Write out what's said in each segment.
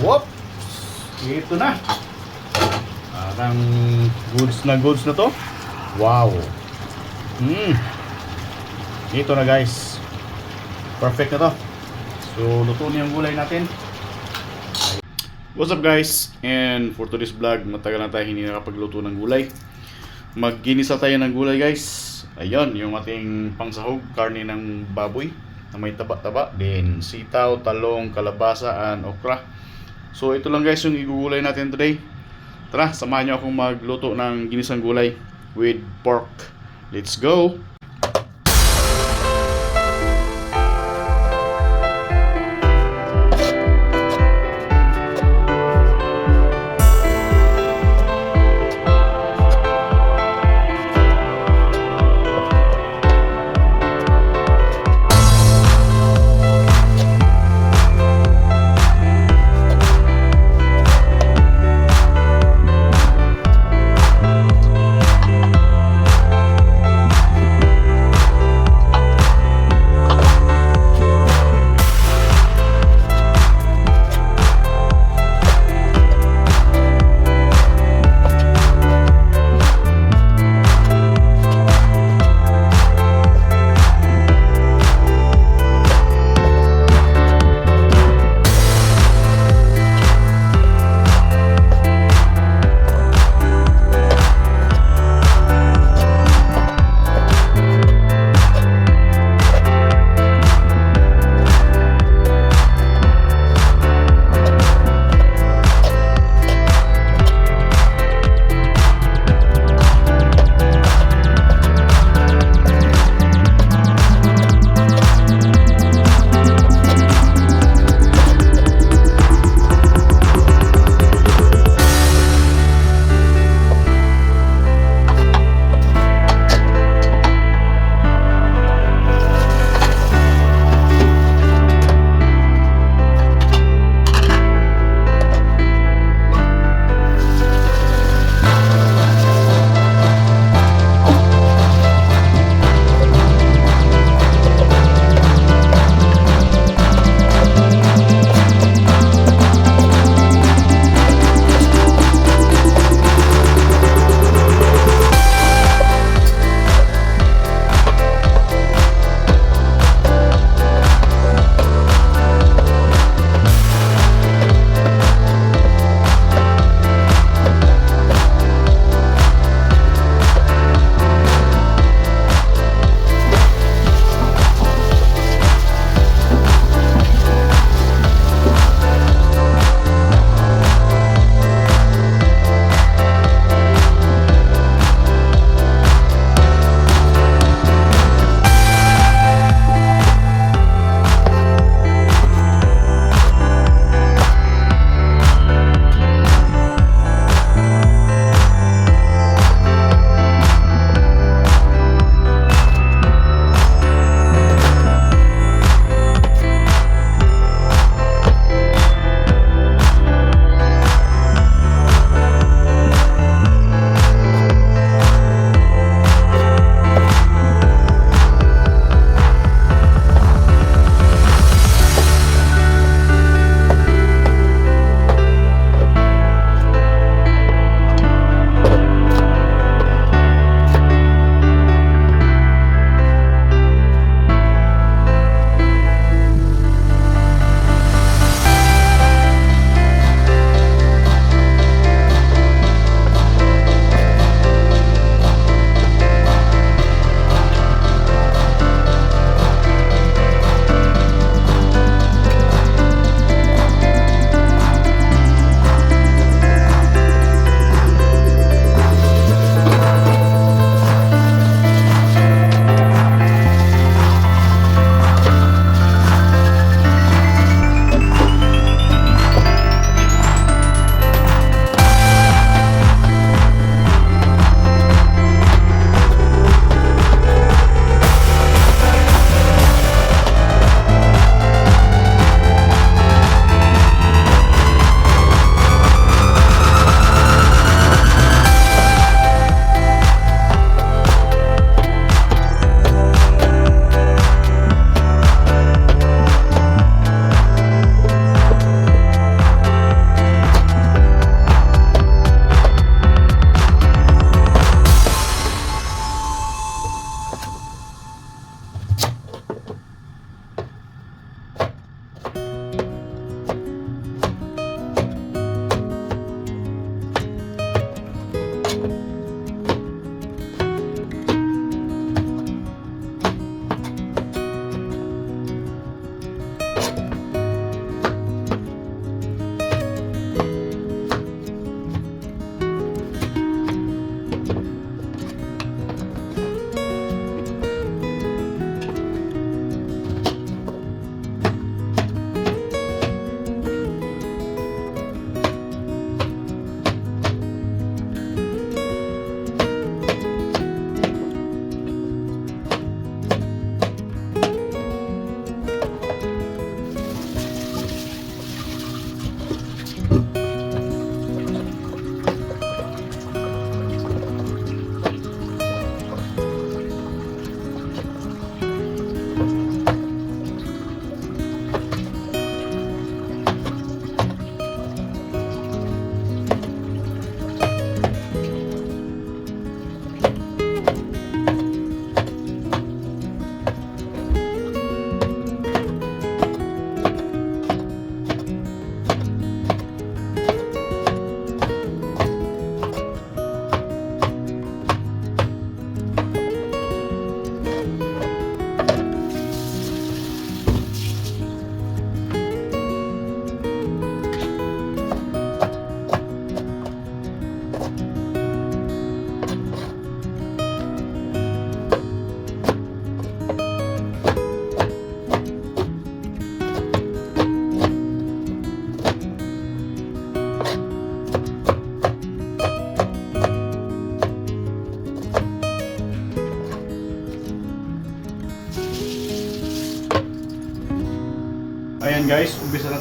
Whoop! Ito na. Parang goods na to. Wow. Ito na guys. Perfect na to. So, luto na yung gulay natin. What's up guys? And for today's vlog, matagal na tayo hindi nakapagluto ng gulay. Magginisa tayo ng gulay guys. Ayun, yung ating pangsahog, karne ng baboy na may taba-taba. Then, sitaw, talong, kalabasa, and okra. So, ito lang guys yung igugulay natin today. Tara, samahan nyo akong magluto ng ginisang gulay with pork. Let's go!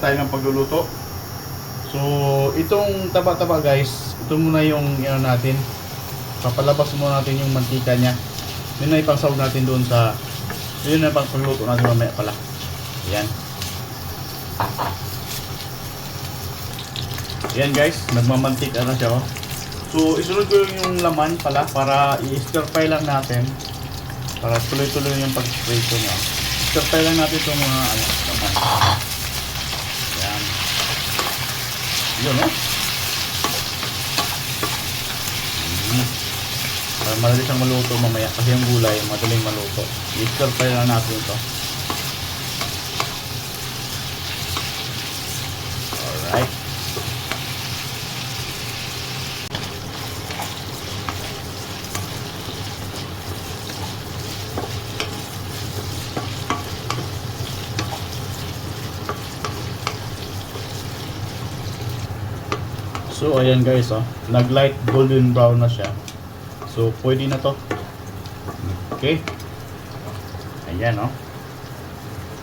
na tayo ng pagluluto. So, itong taba-taba guys, ito muna yung natin. Papalabas muna natin yung mantika niya. Yun na ipangsawag natin doon sa, yun na pagluto natin mamaya pala. Ayan. Ayan guys, nagmamantika na siya. Oh. So, isunod ko yung laman pala para i-stir fry lang natin. Para tuloy-tuloy yung pag-spray ko niya. Stir fry lang natin itong mga laman. Ayan. Yun, no? Para madali siyang maluto mamaya. Kasi yung gulay, madaling maluto. I-stir fry lang natin ito. Alright. So ayan guys, oh, nag light golden brown na siya. So pwede na to. Okay. Ayan, oh.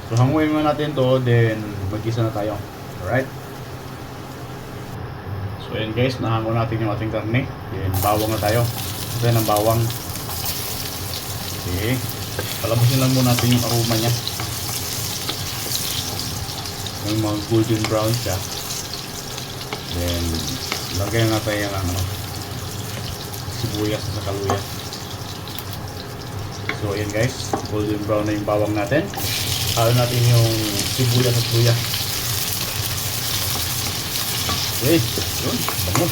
So hanguin muna natin to, then mag-isa na tayo. Alright. So ayan guys, nahango natin yung ating karne. Then bawang na tayo. Ito ng bawang. Okay. Palabasin lang muna natin yung aroma niya. Yung mga golden brown siya. Then lagyan natin yung sibuyas sa kaluya. So ayan guys, golden brown na yung bawang natin. Halo natin yung sibuyas at luya. Okay, yun, bango.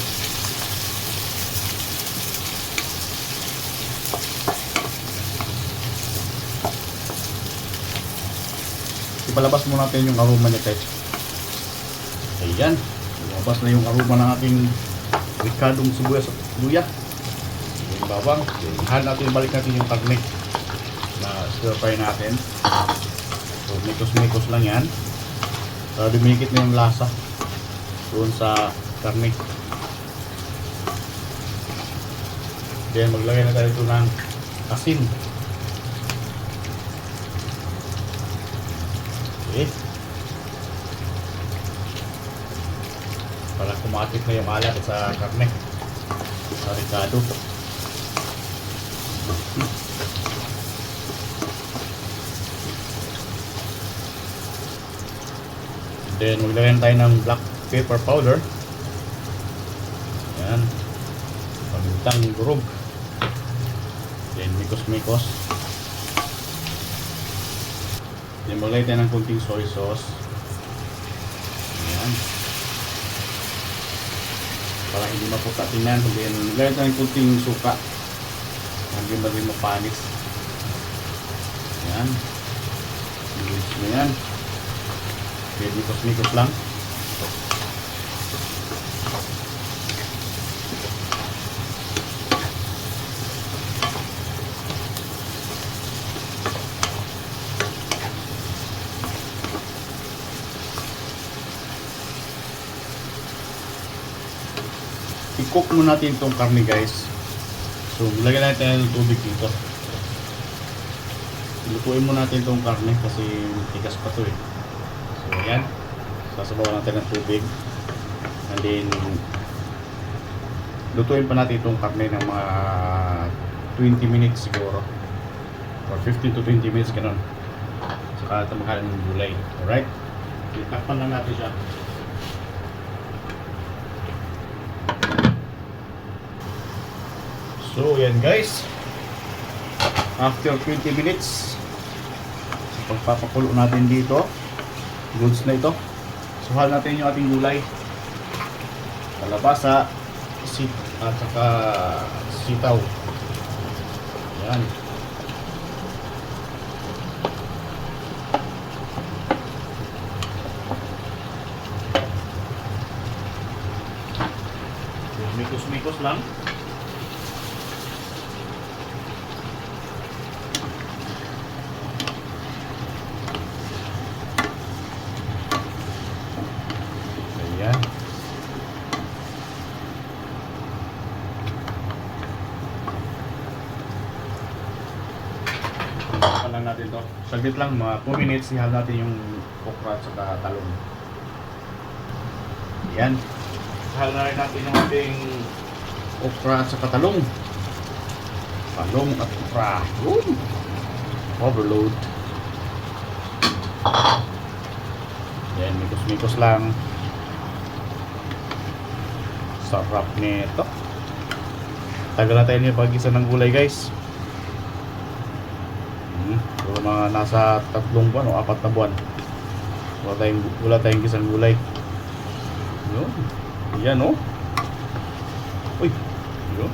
Ipalabas muna natin yung aroma niya guys. Ayan, lumabas na yung aroma ng ating ricadong sibuyas at luya. Yung bawang, natin, balik natin yung karne na stir fry natin. So mikos-mikos lang yan para dumikit na yung lasa doon sa karne. Then maglagay na tayo ito ng asin. Okay, para kumatik na yung alat sa karne sa ricado. Then maglagay tayo ng black pepper powder. Yan, pamintang durog. Then mikos-mikos. Then maglagay tayo ng kunting soy sauce. Yan, para hindi maputa tingnan. Then maglagay tayo ng kunting suka. Hindi maging mapanis. Yan, mix mo yan. Okay, mikos-mikos lang. I-cook muna natin itong karne guys. So, lagyan natin ng tubig dito. Lutuin muna natin itong karne kasi tigas pa ito eh. So ayan, sasabawan natin ng tubig and then lutuin pa natin itong karne ng mga 20 minutes siguro or 15 to 20 minutes ganun. Saka natin makain ng gulay. Alright, itakpan lang natin siya. So yan guys, after 20 minutes pagpapakulo natin dito, goods na ito. Suhal natin yung ating gulay. Kalabasa, at saka sitaw. Yan. Mikos-mikos lang. Ayan. Lang natin to. Saglit lang, mga 2 minutes ihal natin yung okra at saka talong. Ayan. Sahal na rin natin yung ating okra at saka talong. Talong at okra. Yun. Overload. Ayan, mikos-mikos lang. Sarap nito. Tagal na tayo niya pag-isa ng gulay, guys. So, mga nasa 3 buwan o 4 na buwan. Wala tayong gisang gulay. Yun. Yan, oh. Uy. Yun.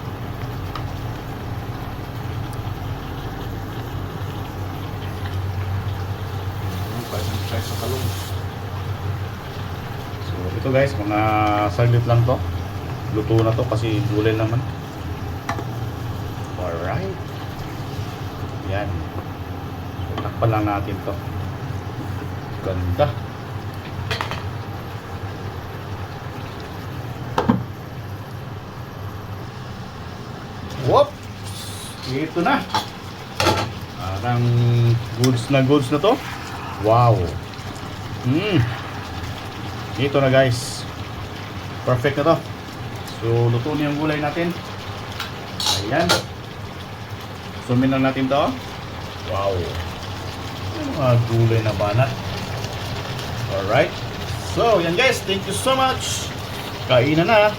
Price sa talong. So, ito guys, mga saglit lang to. Luto na to kasi gulay naman. Alright. Yan. So, takpan lang natin to. Ganda. Whoop! Ito na. Parang goods na to. Wow. Ito na guys. Perfect na to. So, luto na yung gulay natin. Ayan. Sumin lang natin to. Wow. Mga gulay na banat. Alright. So, yan guys. Thank you so much. Kainan na.